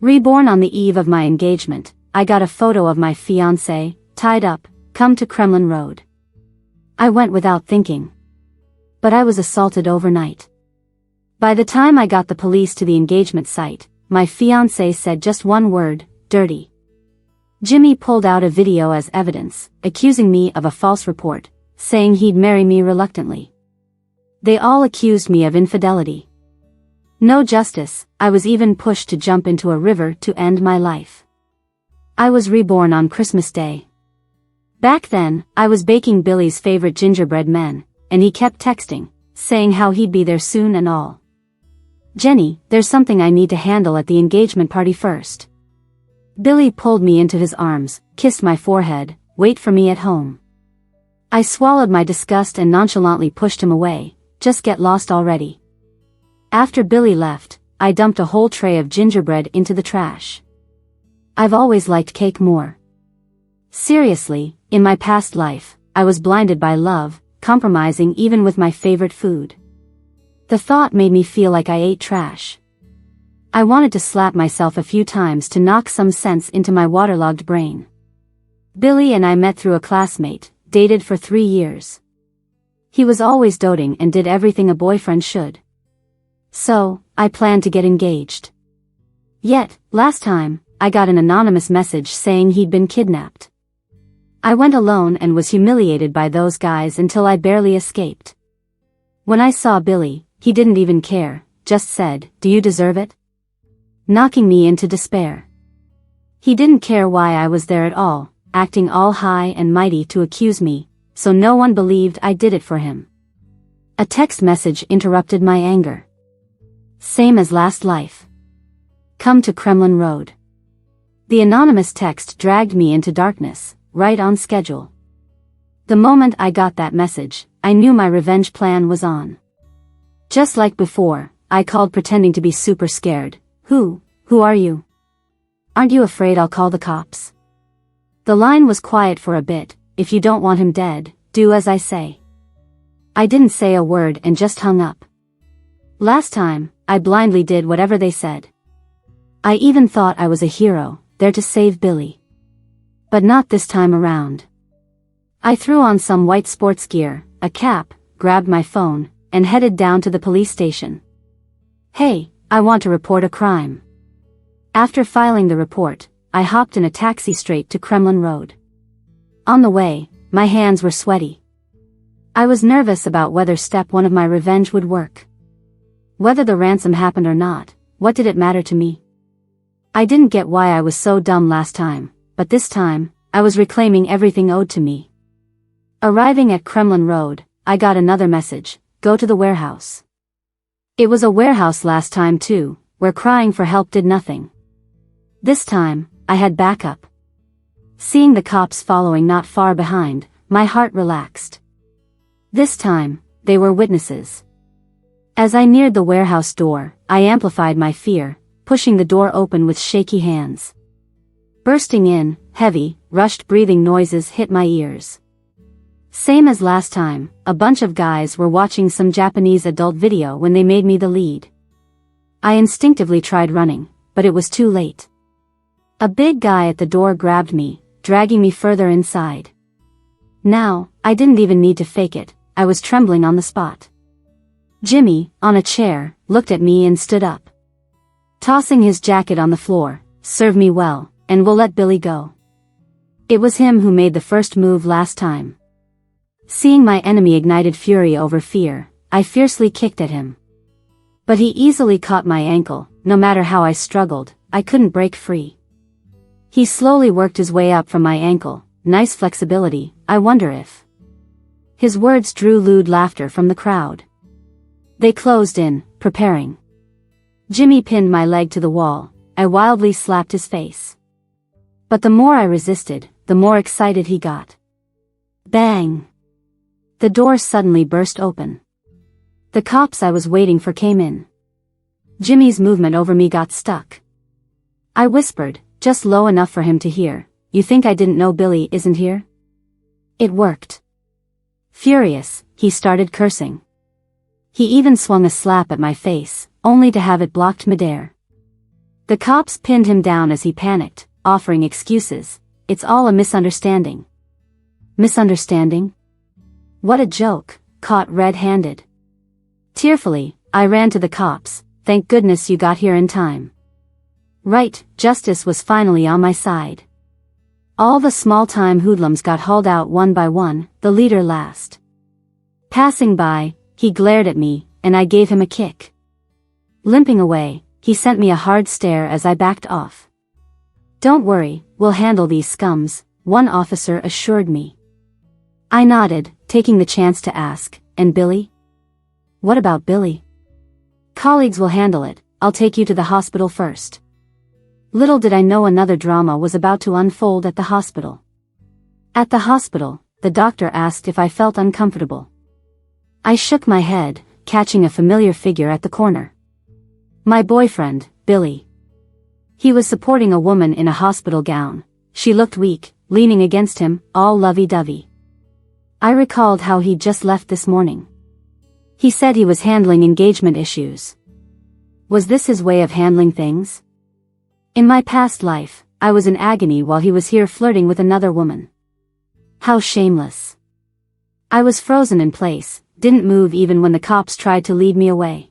Reborn. On the eve of my engagement, I got a photo of my fiancé, tied up, come to Kremlin Road. I went without thinking. But I was assaulted overnight. By the time I got the police to the engagement site, my fiancé said just one word, dirty. Jimmy pulled out a video as evidence, accusing me of a false report, saying he'd marry me reluctantly. They all accused me of infidelity. No justice. I was even pushed to jump into a river to end my life. I was reborn on Christmas Day. Back then, I was baking Billy's favorite gingerbread men, and he kept texting, saying how he'd be there soon and all. Jenny, there's something I need to handle at the engagement party first. Billy pulled me into his arms, kissed my forehead, wait for me at home. I swallowed my disgust and nonchalantly pushed him away, just get lost already. After Billy left, I dumped a whole tray of gingerbread into the trash. I've always liked cake more. Seriously, in my past life, I was blinded by love, compromising even with my favorite food. The thought made me feel like I ate trash. I wanted to slap myself a few times to knock some sense into my waterlogged brain. Billy and I met through a classmate, dated for 3 years. He was always doting and did everything a boyfriend should. So, I planned to get engaged. Yet, last time, I got an anonymous message saying he'd been kidnapped. I went alone and was humiliated by those guys until I barely escaped. When I saw Billy, he didn't even care, just said, "Do you deserve it?" Knocking me into despair. He didn't care why I was there at all, acting all high and mighty to accuse me, so no one believed I did it for him. A text message interrupted my anger. Same as last life. Come to Kremlin Road. The anonymous text dragged me into darkness, right on schedule. The moment I got that message, I knew my revenge plan was on. Just like before, I called pretending to be super scared. Who are you? Aren't you afraid I'll call the cops? The line was quiet for a bit. If you don't want him dead, do as I say. I didn't say a word and just hung up. Last time, I blindly did whatever they said. I even thought I was a hero, there to save Billy. But not this time around. I threw on some white sports gear, a cap, grabbed my phone, and headed down to the police station. Hey, I want to report a crime. After filing the report, I hopped in a taxi straight to Kremlin Road. On the way, my hands were sweaty. I was nervous about whether step 1 of my revenge would work. Whether the ransom happened or not, what did it matter to me? I didn't get why I was so dumb last time, but this time, I was reclaiming everything owed to me. Arriving at Kremlin Road, I got another message, go to the warehouse. It was a warehouse last time too, where crying for help did nothing. This time, I had backup. Seeing the cops following not far behind, my heart relaxed. This time, they were witnesses. As I neared the warehouse door, I amplified my fear, pushing the door open with shaky hands. Bursting in, heavy, rushed breathing noises hit my ears. Same as last time, a bunch of guys were watching some Japanese adult video when they made me the lead. I instinctively tried running, but it was too late. A big guy at the door grabbed me, dragging me further inside. Now, I didn't even need to fake it, I was trembling on the spot. Jimmy, on a chair, looked at me and stood up. Tossing his jacket on the floor, serve me well, and we'll let Billy go. It was him who made the first move last time. Seeing my enemy ignited fury over fear, I fiercely kicked at him. But he easily caught my ankle. No matter how I struggled, I couldn't break free. He slowly worked his way up from my ankle. Nice flexibility, I wonder if. His words drew lewd laughter from the crowd. They closed in, preparing. Jimmy pinned my leg to the wall. I wildly slapped his face. But the more I resisted, the more excited he got. Bang! The door suddenly burst open. The cops I was waiting for came in. Jimmy's movement over me got stuck. I whispered, just low enough for him to hear, "You think I didn't know Billy isn't here?" It worked. Furious, he started cursing. He even swung a slap at my face, only to have it blocked midair. The cops pinned him down as he panicked, offering excuses. It's all a misunderstanding. Misunderstanding? What a joke, caught red-handed. Tearfully, I ran to the cops. Thank goodness you got here in time. Right, justice was finally on my side. All the small-time hoodlums got hauled out one by one, the leader last. Passing by, he glared at me, and I gave him a kick. Limping away, he sent me a hard stare as I backed off. Don't worry, we'll handle these scums, one officer assured me. I nodded, taking the chance to ask, and Billy? What about Billy? Colleagues will handle it, I'll take you to the hospital first. Little did I know another drama was about to unfold at the hospital. At the hospital, the doctor asked if I felt uncomfortable. I shook my head, catching a familiar figure at the corner. My boyfriend, Billy. He was supporting a woman in a hospital gown. She looked weak, leaning against him, all lovey-dovey. I recalled how he'd just left this morning. He said he was handling engagement issues. Was this his way of handling things? In my past life, I was in agony while he was here flirting with another woman. How shameless. I was frozen in place, didn't move even when the cops tried to lead me away.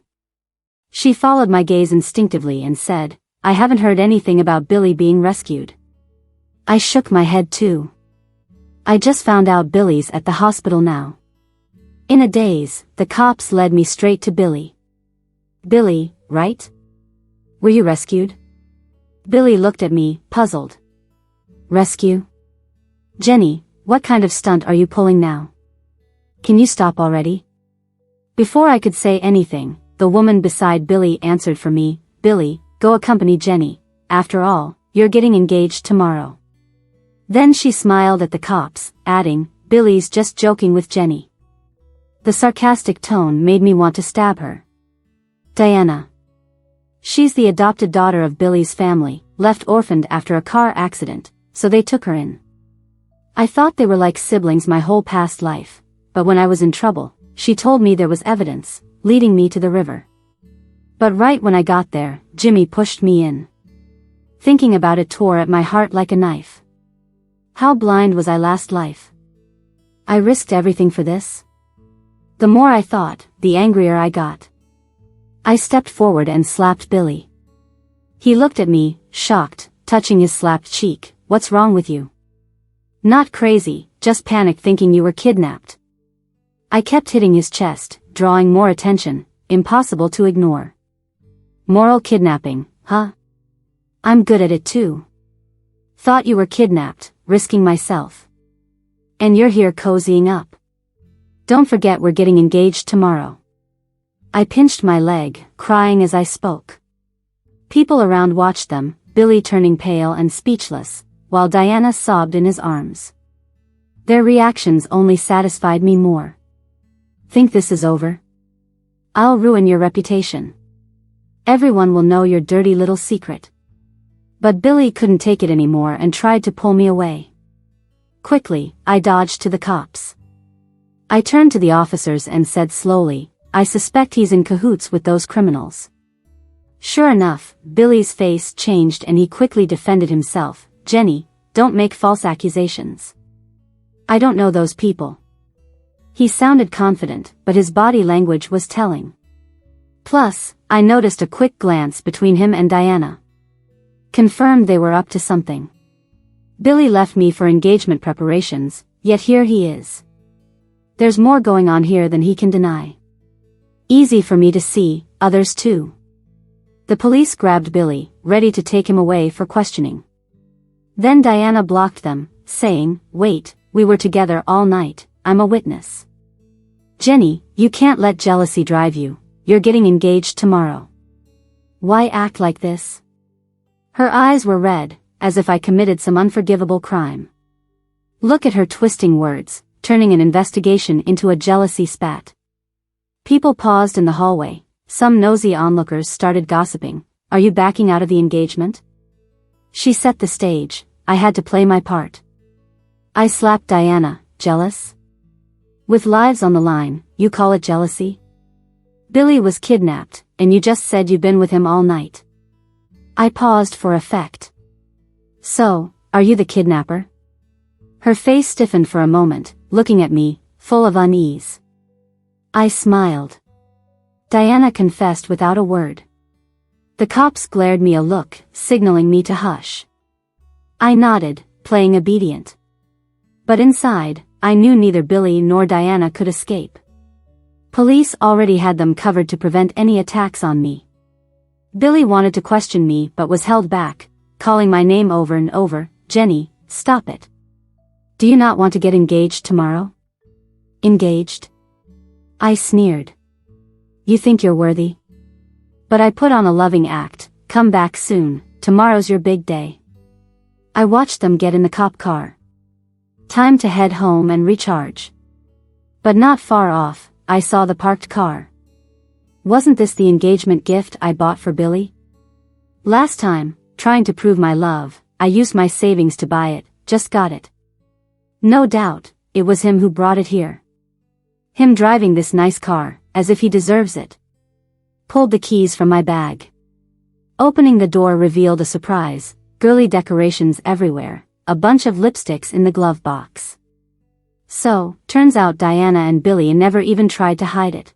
She followed my gaze instinctively and said, I haven't heard anything about Billy being rescued. I shook my head too. I just found out Billy's at the hospital now. In a daze, the cops led me straight to Billy. Billy, right? Were you rescued? Billy looked at me, puzzled. Rescue? Jenny, what kind of stunt are you pulling now? Can you stop already? Before I could say anything, the woman beside Billy answered for me. Billy, go accompany Jenny. After all, you're getting engaged tomorrow. Then she smiled at the cops, adding, Billy's just joking with Jenny. The sarcastic tone made me want to stab her. Diana. She's the adopted daughter of Billy's family, left orphaned after a car accident, so they took her in. I thought they were like siblings my whole past life, but when I was in trouble, she told me there was evidence, leading me to the river. But right when I got there, Jimmy pushed me in. Thinking about it tore at my heart like a knife. How blind was I last life? I risked everything for this? The more I thought, the angrier I got. I stepped forward and slapped Billy. He looked at me, shocked, touching his slapped cheek. What's wrong with you? Not crazy, just panicked thinking you were kidnapped. I kept hitting his chest, drawing more attention, impossible to ignore. Moral kidnapping, huh? I'm good at it too. Thought you were kidnapped, risking myself. And you're here cozying up. Don't forget we're getting engaged tomorrow. I pinched my leg, crying as I spoke. People around watched them, Billy turning pale and speechless, while Diana sobbed in his arms. Their reactions only satisfied me more. Think this is over? I'll ruin your reputation. Everyone will know your dirty little secret. But Billy couldn't take it anymore and tried to pull me away. Quickly, I dodged to the cops. I turned to the officers and said slowly, I suspect he's in cahoots with those criminals. Sure enough, Billy's face changed and he quickly defended himself. Jenny, don't make false accusations. I don't know those people. He sounded confident, but his body language was telling. Plus, I noticed a quick glance between him and Diana. Confirmed they were up to something. Billy left me for engagement preparations, yet here he is. There's more going on here than he can deny. Easy for me to see, others too. The police grabbed Billy, ready to take him away for questioning. Then Diana blocked them, saying, wait, we were together all night, I'm a witness. Jenny, you can't let jealousy drive you, you're getting engaged tomorrow. Why act like this? Her eyes were red, as if I committed some unforgivable crime. Look at her twisting words, turning an investigation into a jealousy spat. People paused in the hallway. Some nosy onlookers started gossiping. Are you backing out of the engagement? She set the stage. I had to play my part. I slapped Diana. Jealous? With lives on the line, you call it jealousy? Billy was kidnapped, and you just said you've been with him all night. I paused for effect. So, are you the kidnapper? Her face stiffened for a moment, looking at me, full of unease. I smiled. Diana confessed without a word. The cops glared me a look, signaling me to hush. I nodded, playing obedient. But inside, I knew neither Billy nor Diana could escape. Police already had them covered to prevent any attacks on me. Billy wanted to question me but was held back, calling my name over and over. Jenny, stop it. Do you not want to get engaged tomorrow? Engaged? I sneered. You think you're worthy? But I put on a loving act. Come back soon, tomorrow's your big day. I watched them get in the cop car. Time to head home and recharge. But not far off, I saw the parked car. Wasn't this the engagement gift I bought for Billy? Last time, trying to prove my love, I used my savings to buy it, just got it. No doubt, it was him who brought it here. Him driving this nice car, as if he deserves it. Pulled the keys from my bag. Opening the door revealed a surprise, girly decorations everywhere, a bunch of lipsticks in the glove box. So, turns out Diana and Billy never even tried to hide it.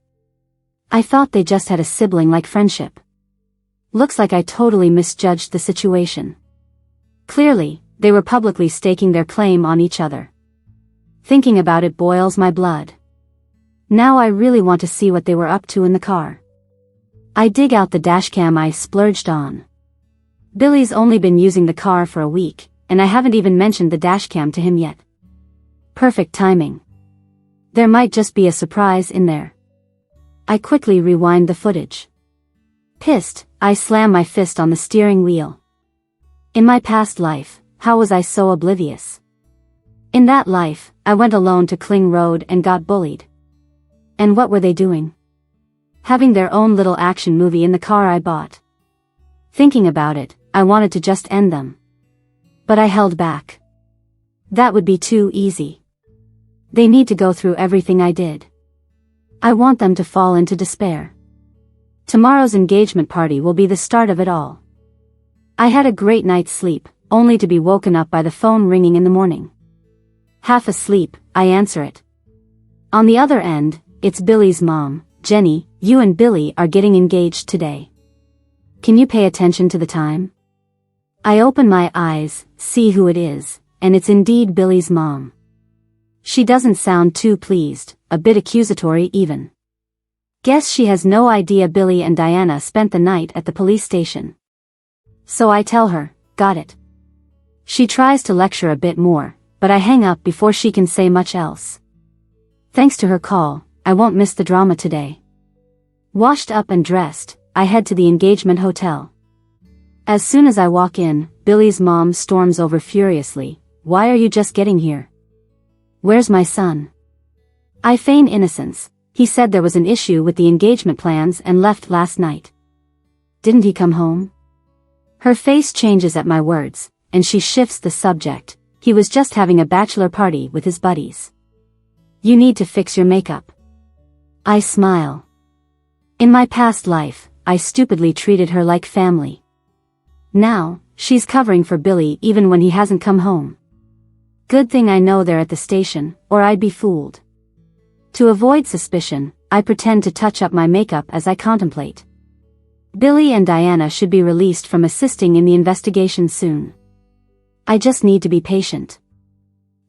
I thought they just had a sibling-like friendship. Looks like I totally misjudged the situation. Clearly, they were publicly staking their claim on each other. Thinking about it boils my blood. Now I really want to see what they were up to in the car. I dig out the dashcam I splurged on. Billy's only been using the car for a week, and I haven't even mentioned the dashcam to him yet. Perfect timing. There might just be a surprise in there. I quickly rewind the footage. Pissed, I slam my fist on the steering wheel. In my past life, how was I so oblivious? In that life, I went alone to Kling Road and got bullied. And what were they doing? Having their own little action movie in the car I bought. Thinking about it, I wanted to just end them. But I held back. That would be too easy. They need to go through everything I did. I want them to fall into despair. Tomorrow's engagement party will be the start of it all. I had a great night's sleep, only to be woken up by the phone ringing in the morning. Half asleep, I answer it. On the other end, it's Billy's mom. Jenny, you and Billy are getting engaged today. Can you pay attention to the time? I open my eyes, see who it is, and it's indeed Billy's mom. She doesn't sound too pleased, a bit accusatory even. Guess she has no idea Billy and Diana spent the night at the police station. So I tell her, got it. She tries to lecture a bit more, but I hang up before she can say much else. Thanks to her call, I won't miss the drama today. Washed up and dressed, I head to the engagement hotel. As soon as I walk in, Billy's mom storms over furiously. Why are you just getting here? Where's my son? I feign innocence. He said there was an issue with the engagement plans and left last night. Didn't he come home? Her face changes at my words, and she shifts the subject. He was just having a bachelor party with his buddies. You need to fix your makeup. I smile. In my past life, I stupidly treated her like family. Now, she's covering for Billy even when he hasn't come home. Good thing I know they're at the station, or I'd be fooled. To avoid suspicion, I pretend to touch up my makeup as I contemplate. Billy and Diana should be released from assisting in the investigation soon. I just need to be patient.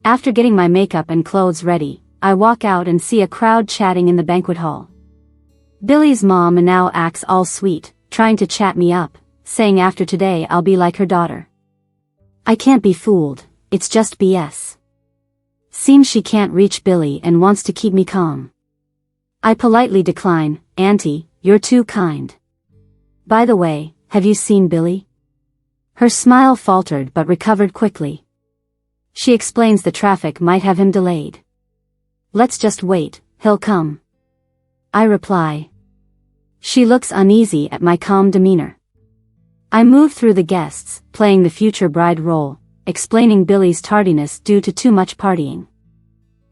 After getting my makeup and clothes ready, I walk out and see a crowd chatting in the banquet hall. Billy's mom now acts all sweet, trying to chat me up, saying after today I'll be like her daughter. I can't be fooled, it's just BS. Seems she can't reach Billy and wants to keep me calm. I politely decline. Auntie, you're too kind. By the way, have you seen Billy? Her smile faltered but recovered quickly. She explains the traffic might have him delayed. Let's just wait, he'll come. I reply. She looks uneasy at my calm demeanor. I move through the guests, playing the future bride role, explaining Billy's tardiness due to too much partying.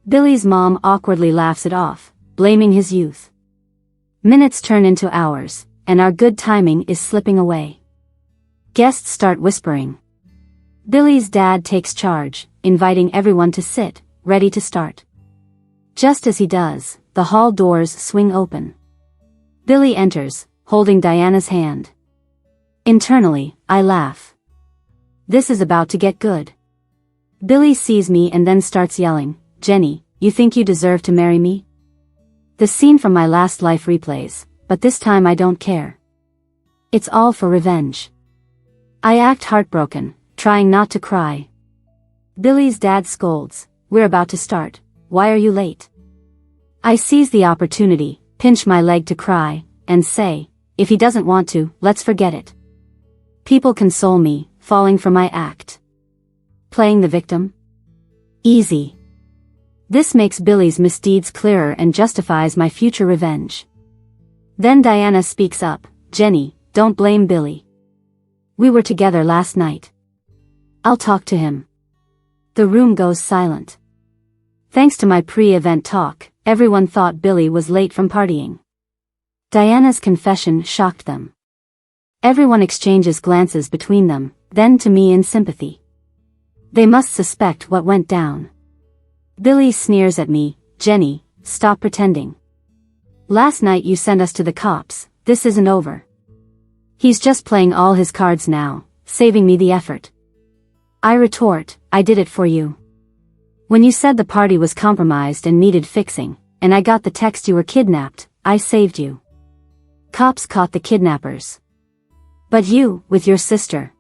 Billy's mom awkwardly laughs it off, blaming his youth. Minutes turn into hours, and our good timing is slipping away. Guests start whispering. Billy's dad takes charge, inviting everyone to sit, ready to start. Just as he does, the hall doors swing open. Billy enters, holding Diana's hand. Internally, I laugh. This is about to get good. Billy sees me and then starts yelling, "Jenny, you think you deserve to marry me?" The scene from my last life replays, but this time I don't care. It's all for revenge. I act heartbroken, trying not to cry. Billy's dad scolds, "We're about to start, why are you late?" I seize the opportunity, pinch my leg to cry, and say, "If he doesn't want to, let's forget it." People console me, falling for my act. Playing the victim? Easy. This makes Billy's misdeeds clearer and justifies my future revenge. Then Diana speaks up, "Jenny, don't blame Billy. We were together last night. I'll talk to him." The room goes silent. Thanks to my pre-event talk, everyone thought Billy was late from partying. Diana's confession shocked them. Everyone exchanges glances between them, then to me in sympathy. They must suspect what went down. Billy sneers at me, "Jenny, stop pretending. Last night you sent us to the cops, this isn't over." He's just playing all his cards now, saving me the effort. I retort, "I did it for you. When you said the party was compromised and needed fixing, and I got the text you were kidnapped, I saved you. Cops caught the kidnappers. But you, with your sister.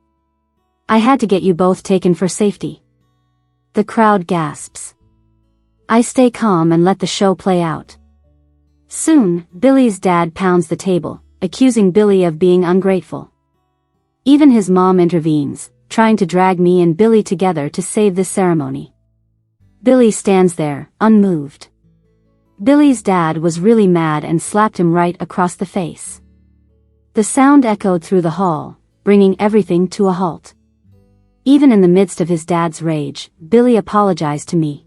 I had to get you both taken for safety." The crowd gasps. I stay calm and let the show play out. Soon, Billy's dad pounds the table, accusing Billy of being ungrateful. Even his mom intervenes, trying to drag me and Billy together to save the ceremony. Billy stands there, unmoved. Billy's dad was really mad and slapped him right across the face. The sound echoed through the hall, bringing everything to a halt. Even in the midst of his dad's rage, Billy apologized to me.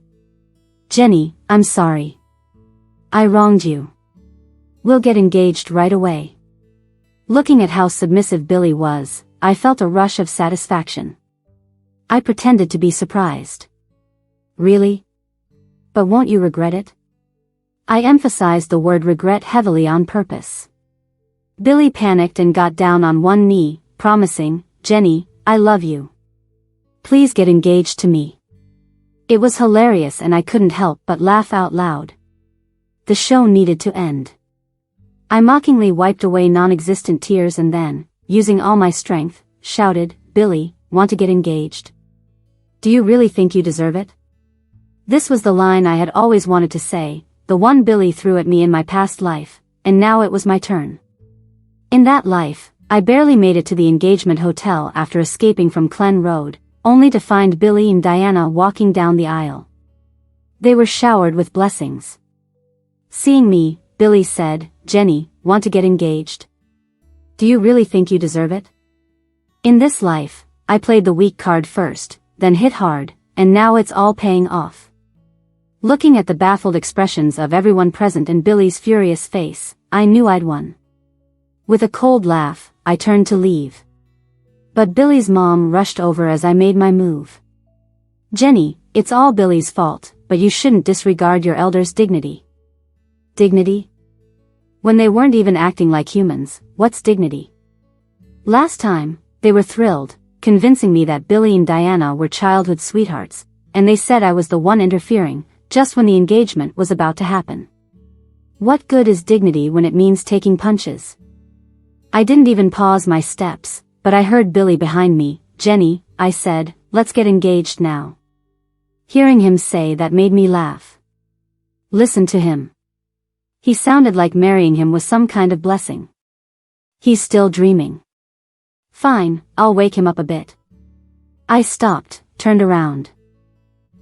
"Jenny, I'm sorry. I wronged you. We'll get engaged right away." Looking at how submissive Billy was, I felt a rush of satisfaction. I pretended to be surprised. "Really? But won't you regret it?" I emphasized the word regret heavily on purpose. Billy panicked and got down on one knee, promising, "Jenny, I love you. Please get engaged to me." It was hilarious and I couldn't help but laugh out loud. The show needed to end. I mockingly wiped away non-existent tears and then, using all my strength, shouted, "Billy, want to get engaged? Do you really think you deserve it?" This was the line I had always wanted to say, the one Billy threw at me in my past life, and now it was my turn. In that life, I barely made it to the engagement hotel after escaping from Glen Road, only to find Billy and Diana walking down the aisle. They were showered with blessings. Seeing me, Billy said, "Jenny, want to get engaged? Do you really think you deserve it?" In this life, I played the weak card first, then hit hard, and now it's all paying off. Looking at the baffled expressions of everyone present and Billy's furious face, I knew I'd won. With a cold laugh, I turned to leave. But Billy's mom rushed over as I made my move. "Jenny, it's all Billy's fault, but you shouldn't disregard your elders' dignity." Dignity? When they weren't even acting like humans, what's dignity? Last time, they were thrilled, convincing me that Billy and Diana were childhood sweethearts, and they said I was the one interfering, just when the engagement was about to happen. What good is dignity when it means taking punches? I didn't even pause my steps, but I heard Billy behind me. "Jenny," I said, "let's get engaged now." Hearing him say that made me laugh. Listen to him. He sounded like marrying him was some kind of blessing. He's still dreaming. Fine, I'll wake him up a bit. I stopped, turned around.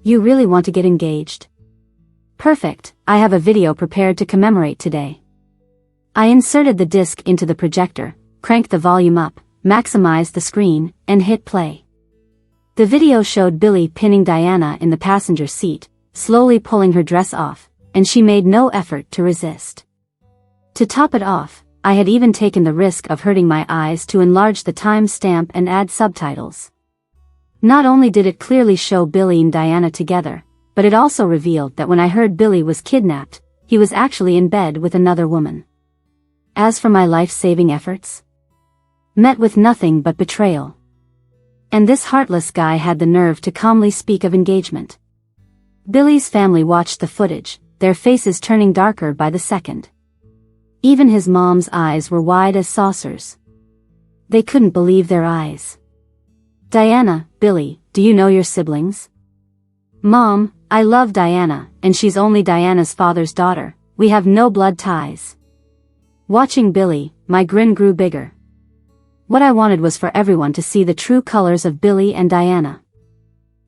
"You really want to get engaged?" "Perfect, I have a video prepared to commemorate today." I inserted the disc into the projector, cranked the volume up, maximized the screen, and hit play. The video showed Billy pinning Diana in the passenger seat, slowly pulling her dress off, and she made no effort to resist. To top it off, I had even taken the risk of hurting my eyes to enlarge the time stamp and add subtitles. Not only did it clearly show Billy and Diana together, but it also revealed that when I heard Billy was kidnapped, he was actually in bed with another woman. As for my life-saving efforts, met with nothing but betrayal. And this heartless guy had the nerve to calmly speak of engagement. Billy's family watched the footage, their faces turning darker by the second. Even his mom's eyes were wide as saucers. They couldn't believe their eyes. Diana, Billy, do you know your siblings? Mom, I love Diana, and she's only Diana's father's daughter. We have no blood ties. Watching Billy, my grin grew bigger. What I wanted was for everyone to see the true colors of Billy and Diana.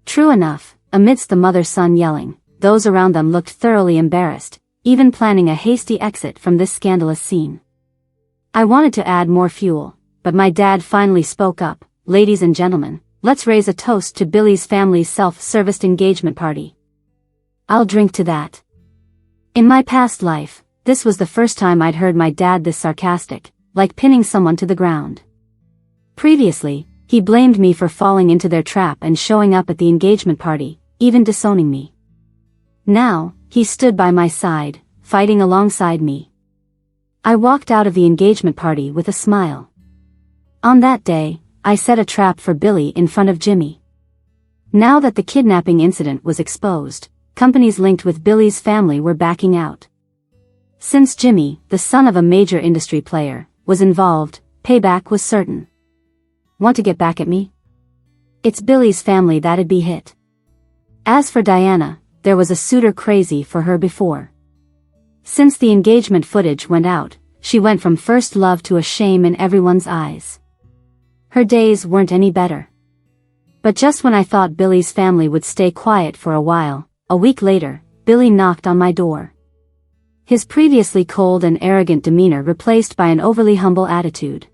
True enough, amidst the mother-son yelling, those around them looked thoroughly embarrassed, even planning a hasty exit from this scandalous scene. I wanted to add more fuel, but my dad finally spoke up. Ladies and gentlemen, let's raise a toast to Billy's family's self-serviced engagement party. I'll drink to that. In my past life, this was the first time I'd heard my dad this sarcastic, like pinning someone to the ground. Previously, he blamed me for falling into their trap and showing up at the engagement party, even disowning me. Now, he stood by my side, fighting alongside me. I walked out of the engagement party with a smile. On that day, I set a trap for Billy in front of Jimmy. Now that the kidnapping incident was exposed, companies linked with Billy's family were backing out. Since Jimmy, the son of a major industry player, was involved, payback was certain. Want to get back at me? It's Billy's family that'd be hit. As for Diana, there was a suitor crazy for her before. Since the engagement footage went out, she went from first love to a shame in everyone's eyes. Her days weren't any better. But just when I thought Billy's family would stay quiet for a while, a week later, Billy knocked on my door. His previously cold and arrogant demeanor replaced by an overly humble attitude.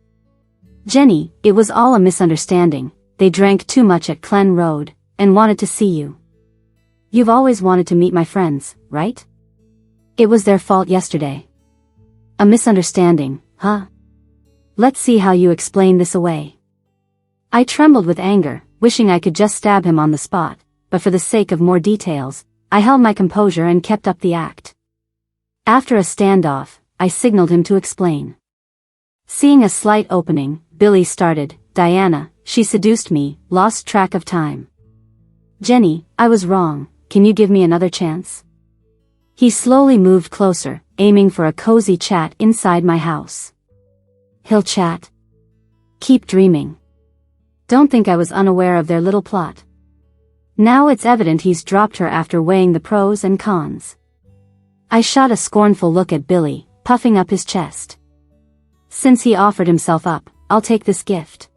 Jenny, it was all a misunderstanding. They drank too much at Glen Road, and wanted to see you. You've always wanted to meet my friends, right? It was their fault yesterday. A misunderstanding, huh? Let's see how you explain this away. I trembled with anger, wishing I could just stab him on the spot, but for the sake of more details, I held my composure and kept up the act. After a standoff, I signaled him to explain. Seeing a slight opening, Billy started, Diana, she seduced me, lost track of time. Jenny, I was wrong, can you give me another chance? He slowly moved closer, aiming for a cozy chat inside my house. He'll chat. Keep dreaming. Don't think I was unaware of their little plot. Now it's evident he's dropped her after weighing the pros and cons. I shot a scornful look at Billy, puffing up his chest. Since he offered himself up, I'll take this gift.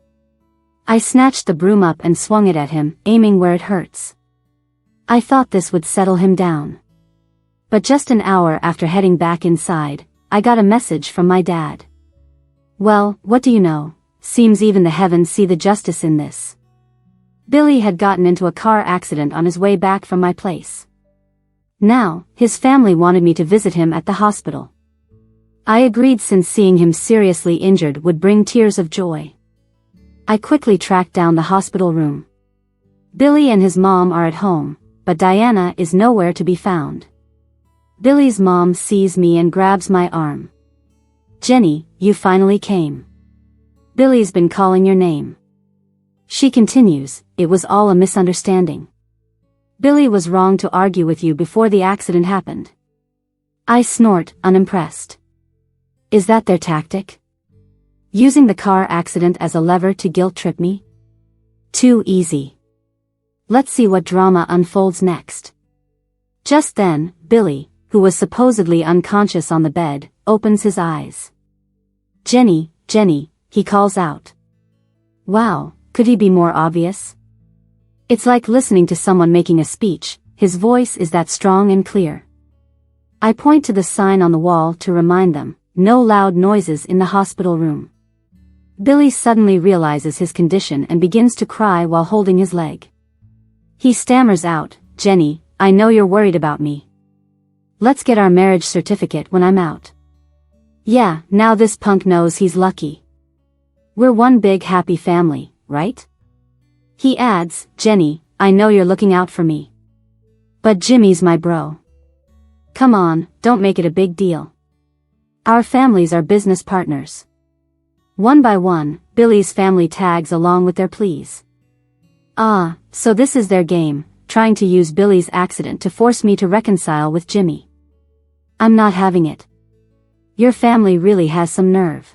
I snatched the broom up and swung it at him, aiming where it hurts. I thought this would settle him down. But just an hour after heading back inside, I got a message from my dad. Well, what do you know? Seems even the heavens see the justice in this. Billy had gotten into a car accident on his way back from my place. Now, his family wanted me to visit him at the hospital. I agreed since seeing him seriously injured would bring tears of joy. I quickly tracked down the hospital room. Billy and his mom are at home, but Diana is nowhere to be found. Billy's mom sees me and grabs my arm. Jenny, you finally came. Billy's been calling your name. She continues, it was all a misunderstanding. Billy was wrong to argue with you before the accident happened. I snort, unimpressed. Is that their tactic? Using the car accident as a lever to guilt-trip me? Too easy. Let's see what drama unfolds next. Just then, Billy, who was supposedly unconscious on the bed, opens his eyes. Jenny, Jenny, he calls out. Wow, could he be more obvious? It's like listening to someone making a speech, his voice is that strong and clear. I point to the sign on the wall to remind them, no loud noises in the hospital room. Billy suddenly realizes his condition and begins to cry while holding his leg. He stammers out, Jenny, I know you're worried about me. Let's get our marriage certificate when I'm out. Yeah, now this punk knows he's lucky. We're one big happy family, right? He adds, Jenny, I know you're looking out for me. But Jimmy's my bro. Come on, don't make it a big deal. Our families are business partners. One by one, Billy's family tags along with their pleas. Ah, so this is their game, trying to use Billy's accident to force me to reconcile with Jimmy. I'm not having it. Your family really has some nerve.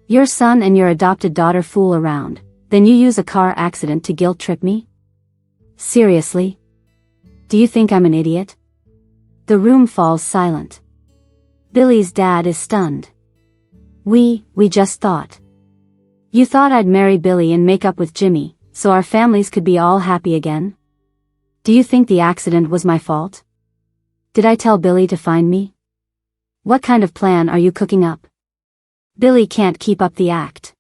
Your son and your adopted daughter fool around, then you use a car accident to guilt trip me? Seriously? Do you think I'm an idiot? The room falls silent. Billy's dad is stunned. We just thought. You thought I'd marry Billy and make up with Jimmy, so our families could be all happy again? Do you think the accident was my fault? Did I tell Billy to find me? What kind of plan are you cooking up? Billy can't keep up the act.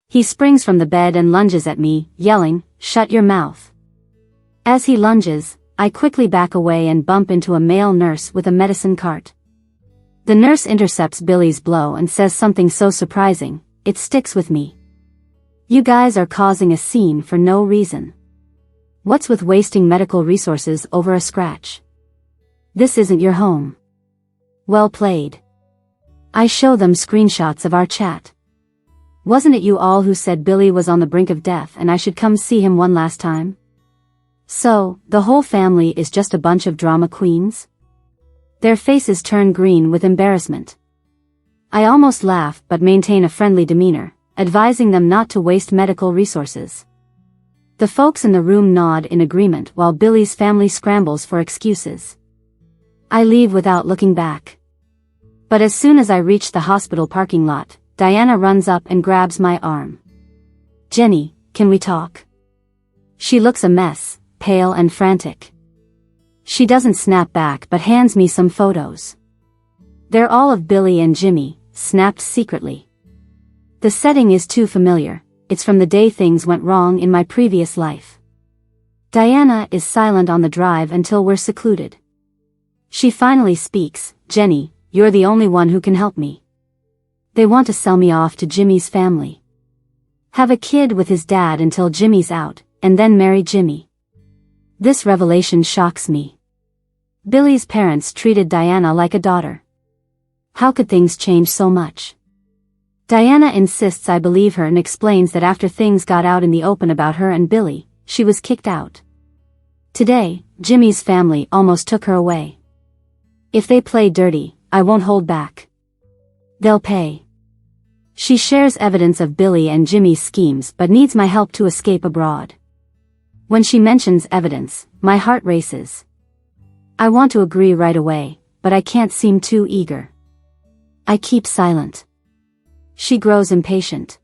He springs from the bed and lunges at me, yelling, "Shut your mouth." As he lunges, I quickly back away and bump into a male nurse with a medicine cart. The nurse intercepts Billy's blow and says something so surprising, it sticks with me. You guys are causing a scene for no reason. What's with wasting medical resources over a scratch? This isn't your home. Well played. I show them screenshots of our chat. Wasn't it you all who said Billy was on the brink of death and I should come see him one last time? So, the whole family is just a bunch of drama queens? Their faces turn green with embarrassment. I almost laugh but maintain a friendly demeanor, advising them not to waste medical resources. The folks in the room nod in agreement while Billy's family scrambles for excuses. I leave without looking back. But as soon as I reach the hospital parking lot, Diana runs up and grabs my arm. Jenny, can we talk? She looks a mess, pale and frantic. She doesn't snap back but hands me some photos. They're all of Billy and Jimmy, snapped secretly. The setting is too familiar, it's from the day things went wrong in my previous life. Diana is silent on the drive until we're secluded. She finally speaks, Jenny, you're the only one who can help me. They want to sell me off to Jimmy's family. Have a kid with his dad until Jimmy's out, and then marry Jimmy. This revelation shocks me. Billy's parents treated Diana like a daughter. How could things change so much? Diana insists I believe her and explains that after things got out in the open about her and Billy, she was kicked out. Today, Jimmy's family almost took her away. If they play dirty, I won't hold back. They'll pay. She shares evidence of Billy and Jimmy's schemes but needs my help to escape abroad. When she mentions evidence, my heart races. I want to agree right away, but I can't seem too eager. I keep silent. She grows impatient.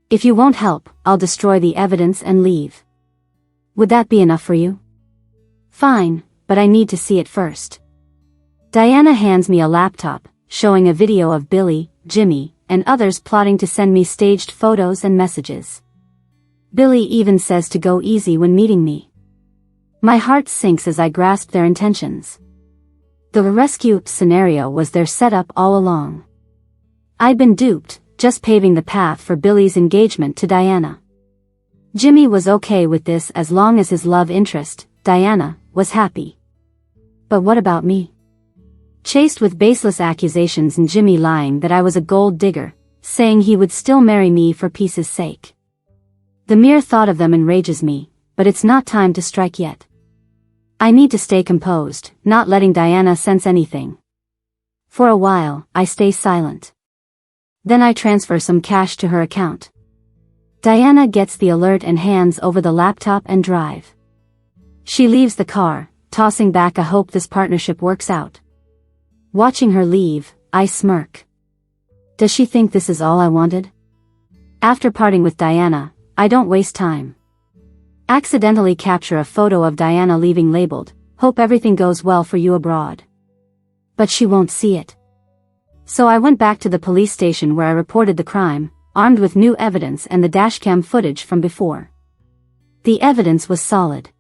If you won't help, I'll destroy the evidence and leave. Would that be enough for you? Fine, but I need to see it first. Diana hands me a laptop, showing a video of Billy, Jimmy, and others plotting to send me staged photos and messages. Billy even says to go easy when meeting me. My heart sinks as I grasp their intentions. The rescue scenario was their setup all along. I'd been duped, just paving the path for Billy's engagement to Diana. Jimmy was okay with this as long as his love interest, Diana, was happy. But what about me? Chased with baseless accusations and Jimmy lying that I was a gold digger, saying he would still marry me for peace's sake. The mere thought of them enrages me, but it's not time to strike yet. I need to stay composed, not letting Diana sense anything. For a while, I stay silent. Then I transfer some cash to her account. Diana gets the alert and hands over the laptop and drive. She leaves the car, tossing back a hope this partnership works out. Watching her leave, I smirk. Does she think this is all I wanted? After parting with Diana, I don't waste time. Accidentally capture a photo of Diana leaving labeled, "Hope everything goes well for you abroad." But she won't see it. So I went back to the police station where I reported the crime, armed with new evidence and the dashcam footage from before. The evidence was solid.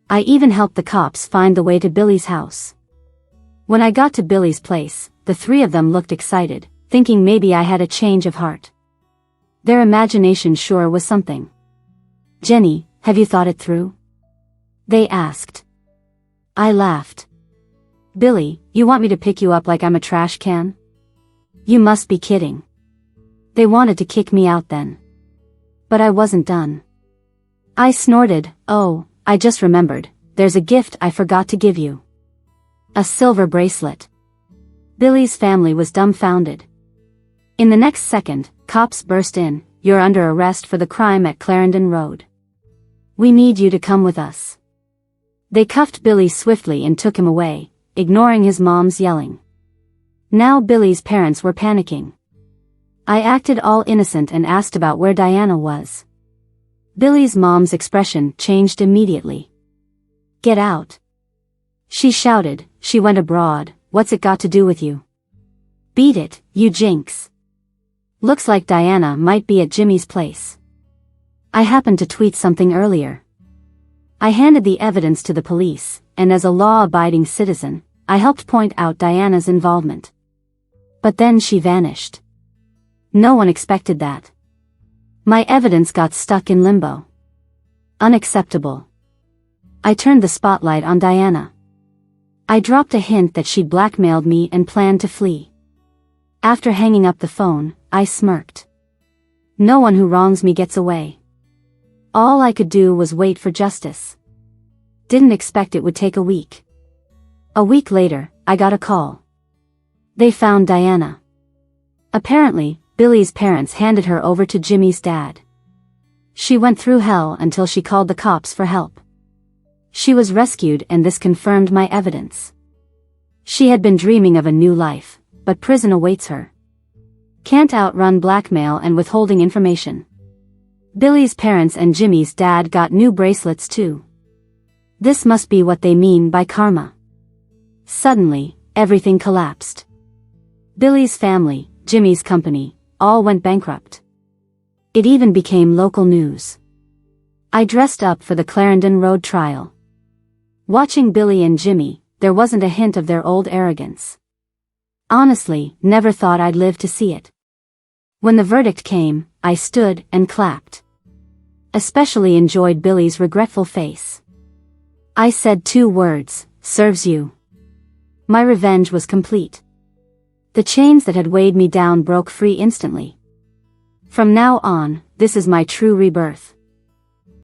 I even helped the cops find the way to Billy's house. When I got to Billy's place, the three of them looked excited, thinking maybe I had a change of heart. Their imagination sure was something. "Jenny, have you thought it through?" they asked. I laughed. "Billy, you want me to pick you up like I'm a trash can? You must be kidding." They wanted to kick me out then. But I wasn't done. I snorted, "Oh, I just remembered, there's a gift I forgot to give you. A silver bracelet." Billy's family was dumbfounded. In the next second, cops burst in. "You're under arrest for the crime at Clarendon Road. We need you to come with us." They cuffed Billy swiftly and took him away, ignoring his mom's yelling. Now Billy's parents were panicking. I acted all innocent and asked about where Diana was. Billy's mom's expression changed immediately. "Get out!" she shouted. "She went abroad, what's it got to do with you? Beat it, you jinx. Looks like Diana might be at Jimmy's place. I happened to tweet something earlier." I handed the evidence to the police, and as a law-abiding citizen, I helped point out Diana's involvement. But then she vanished. No one expected that. My evidence got stuck in limbo. Unacceptable. I turned the spotlight on Diana. I dropped a hint that she'd blackmailed me and planned to flee. After hanging up the phone, I smirked. No one who wrongs me gets away. All I could do was wait for justice. Didn't expect it would take a week. A week later, I got a call. They found Diana. Apparently, Billy's parents handed her over to Jimmy's dad. She went through hell until she called the cops for help. She was rescued, and this confirmed my evidence. She had been dreaming of a new life, but prison awaits her. Can't outrun blackmail and withholding information. Billy's parents and Jimmy's dad got new bracelets too. This must be what they mean by karma. Suddenly, everything collapsed. Billy's family, Jimmy's company, all went bankrupt. It even became local news. I dressed up for the Clarendon Road trial. Watching Billy and Jimmy, there wasn't a hint of their old arrogance. Honestly, never thought I'd live to see it. When the verdict came, I stood and clapped. Especially enjoyed Billy's regretful face. I said 2 words, "Serves you." My revenge was complete. The chains that had weighed me down broke free instantly. From now on, this is my true rebirth.